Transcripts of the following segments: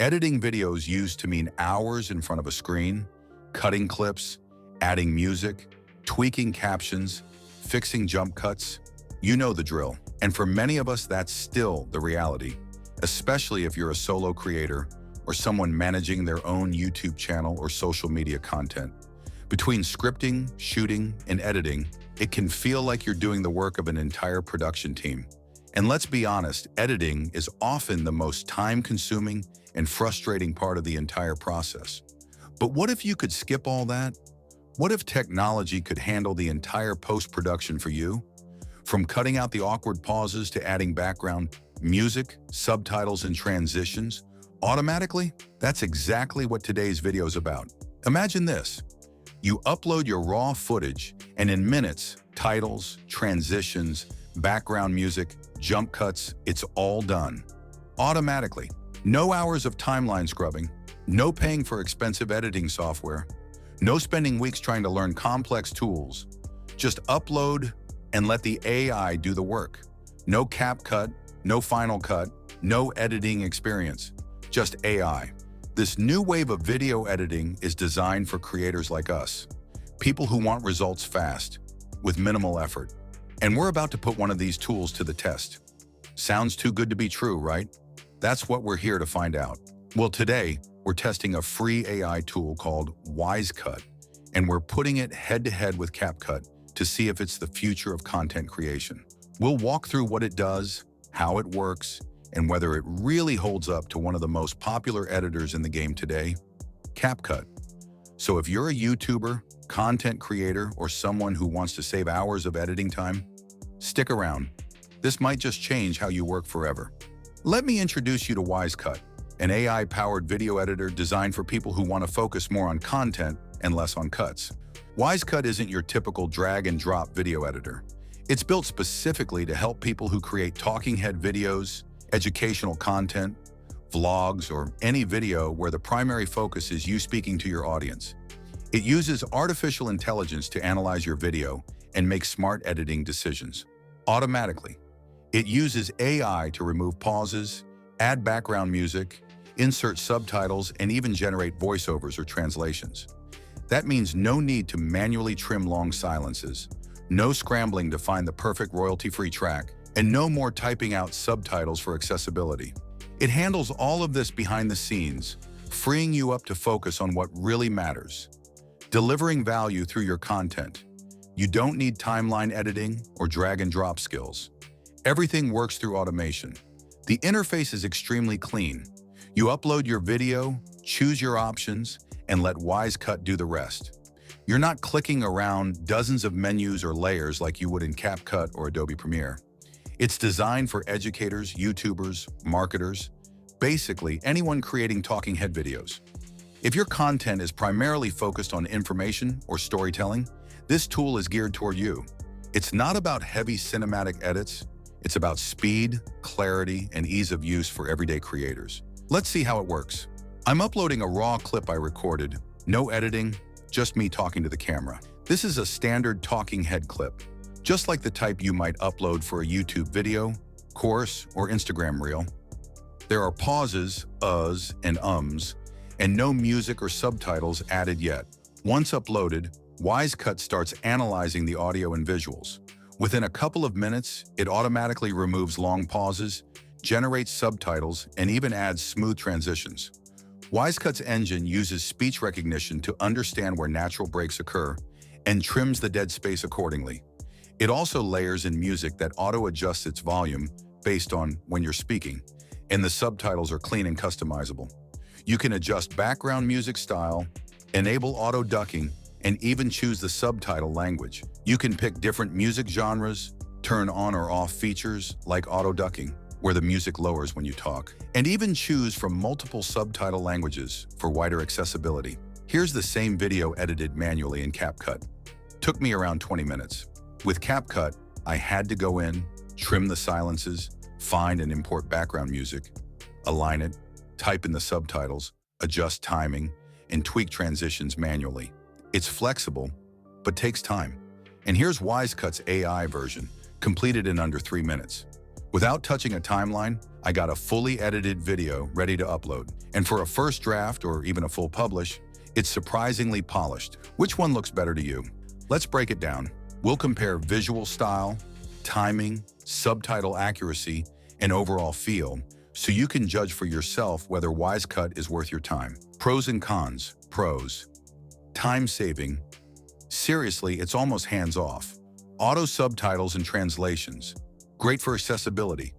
Editing videos used to mean hours in front of a screen, cutting clips, adding music, tweaking captions, fixing jump cuts. You know the drill. And for many of us, that's still the reality, especially if you're a solo creator or someone managing their own YouTube channel or social media content. Between scripting, shooting, and editing, it can feel like you're doing the work of an entire production team. And let's be honest, editing is often the most time-consuming and frustrating part of the entire process. But what if you could skip all that? What if technology could handle the entire post-production for you? From cutting out the awkward pauses to adding background music, subtitles, and transitions automatically? That's exactly what today's video is about. Imagine this. You upload your raw footage, and in minutes, titles, transitions, background music, jump cuts, it's all done. Automatically. No hours of timeline scrubbing, no paying for expensive editing software, no spending weeks trying to learn complex tools. Just upload and let the AI do the work. No CapCut, no Final Cut, no editing experience, just AI. This new wave of video editing is designed for creators like us, people who want results fast, with minimal effort. And we're about to put one of these tools to the test. Sounds too good to be true, right? That's what we're here to find out. Well, today, we're testing a free AI tool called Wisecut, and we're putting it head-to-head with CapCut to see if it's the future of content creation. We'll walk through what it does, how it works, and whether it really holds up to one of the most popular editors in the game today, CapCut. So if you're a YouTuber, content creator, or someone who wants to save hours of editing time, stick around. This might just change how you work forever. Let me introduce you to Wisecut, an AI-powered video editor designed for people who want to focus more on content and less on cuts. Wisecut isn't your typical drag-and-drop video editor. It's built specifically to help people who create talking head videos, educational content, vlogs, or any video where the primary focus is you speaking to your audience. It uses artificial intelligence to analyze your video and make smart editing decisions automatically. It uses AI to remove pauses, add background music, insert subtitles, and even generate voiceovers or translations. That means no need to manually trim long silences, no scrambling to find the perfect royalty-free track, and no more typing out subtitles for accessibility. It handles all of this behind the scenes, freeing you up to focus on what really matters, delivering value through your content. You don't need timeline editing or drag-and-drop skills. Everything works through automation. The interface is extremely clean. You upload your video, choose your options, and let Wisecut do the rest. You're not clicking around dozens of menus or layers like you would in CapCut or Adobe Premiere. It's designed for educators, YouTubers, marketers, basically anyone creating talking head videos. If your content is primarily focused on information or storytelling, this tool is geared toward you. It's not about heavy cinematic edits. It's about speed, clarity, and ease of use for everyday creators. Let's see how it works. I'm uploading a raw clip I recorded. No editing, just me talking to the camera. This is a standard talking head clip, just like the type you might upload for a YouTube video, course, or Instagram reel. There are pauses, uhs, and ums, and no music or subtitles added yet. Once uploaded, Wisecut starts analyzing the audio and visuals. Within a couple of minutes, it automatically removes long pauses, generates subtitles, and even adds smooth transitions. Wisecut's engine uses speech recognition to understand where natural breaks occur and trims the dead space accordingly. It also layers in music that auto-adjusts its volume based on when you're speaking, and the subtitles are clean and customizable. You can adjust background music style, enable auto-ducking, and even choose the subtitle language. You can pick different music genres, turn on or off features like auto-ducking, where the music lowers when you talk, and even choose from multiple subtitle languages for wider accessibility. Here's the same video edited manually in CapCut. Took me around 20 minutes. With CapCut, I had to go in, trim the silences, find and import background music, align it, type in the subtitles, adjust timing, and tweak transitions manually. It's flexible, but takes time. And here's Wisecut's AI version, completed in under 3 minutes. Without touching a timeline, I got a fully edited video ready to upload. And for a first draft or even a full publish, it's surprisingly polished. Which one looks better to you? Let's break it down. We'll compare visual style, timing, subtitle accuracy, and overall feel, so you can judge for yourself whether Wisecut is worth your time. Pros and cons. Pros. Time saving. Seriously, it's almost hands-off. Auto subtitles and translations. Great for accessibility.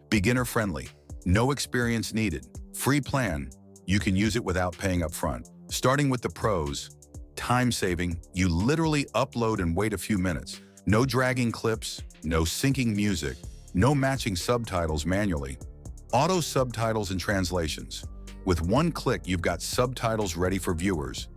Beginner-friendly. No experience needed. Free plan. You can use it without paying up front. Starting with the pros. Time saving. You literally upload and wait a few minutes. No dragging clips, no syncing music, no matching subtitles manually. Auto subtitles and translations. With one click, you've got subtitles ready for viewers.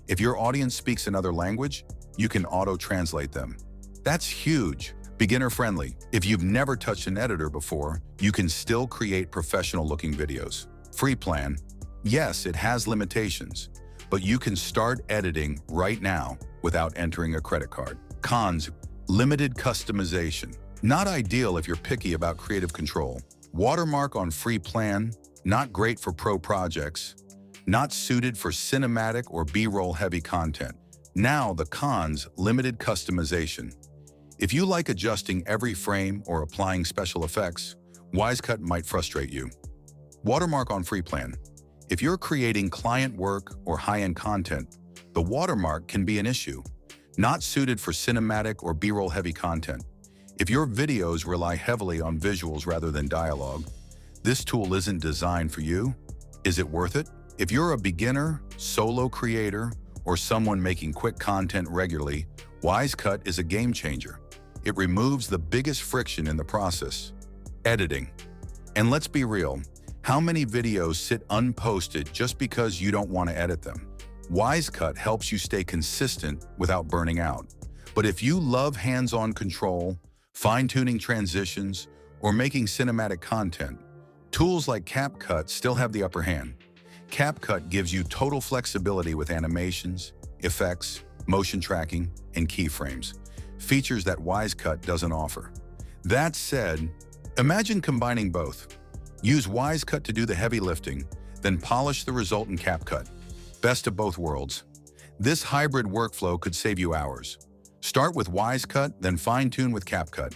If your audience speaks another language, you can auto-translate them. That's huge. Beginner-friendly. If you've never touched an editor before, you can still create professional-looking videos. Free plan. Yes, it has limitations, but you can start editing right now without entering a credit card. Cons. Limited customization. Not ideal if you're picky about creative control. Watermark on free plan. Not great for pro projects. Not suited for cinematic or B-roll heavy content. Now the cons. Limited customization. If you like adjusting every frame or applying special effects, Wisecut might frustrate you. Watermark on free plan. If you're creating client work or high-end content, the watermark can be an issue. Not suited for cinematic or B-roll heavy content. If your videos rely heavily on visuals rather than dialogue, this tool isn't designed for you. Is it worth it? If you're a beginner, solo creator, or someone making quick content regularly, Wisecut is a game changer. It removes the biggest friction in the process: editing. And let's be real, how many videos sit unposted just because you don't want to edit them? Wisecut helps you stay consistent without burning out. But if you love hands-on control, fine-tuning transitions, or making cinematic content, tools like CapCut still have the upper hand. CapCut gives you total flexibility with animations, effects, motion tracking, and keyframes, features that Wisecut doesn't offer. That said, imagine combining both. Use Wisecut to do the heavy lifting, then polish the result in CapCut. Best of both worlds. This hybrid workflow could save you hours. Start with Wisecut, then fine-tune with CapCut.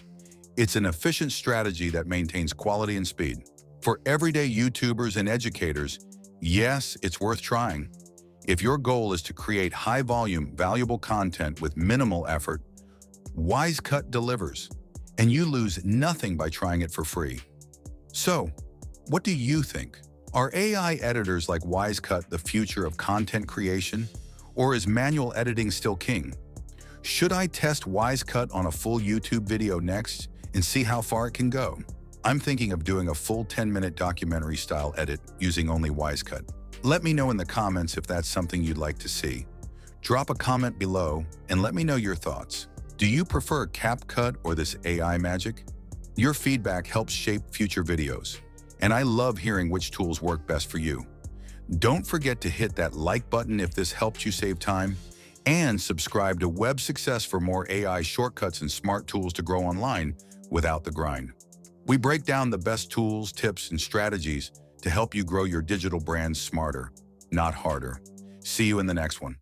It's an efficient strategy that maintains quality and speed. For everyday YouTubers and educators, yes, it's worth trying. If your goal is to create high-volume, valuable content with minimal effort, Wisecut delivers, and you lose nothing by trying it for free. So, what do you think? Are AI editors like Wisecut the future of content creation, or is manual editing still king? Should I test Wisecut on a full YouTube video next and see how far it can go? I'm thinking of doing a full 10-minute documentary-style edit using only Wisecut. Let me know in the comments if that's something you'd like to see. Drop a comment below and let me know your thoughts. Do you prefer CapCut or this AI magic? Your feedback helps shape future videos, and I love hearing which tools work best for you. Don't forget to hit that like button if this helped you save time, and subscribe to Web Success for more AI shortcuts and smart tools to grow online without the grind. We break down the best tools, tips, and strategies to help you grow your digital brand smarter, not harder. See you in the next one.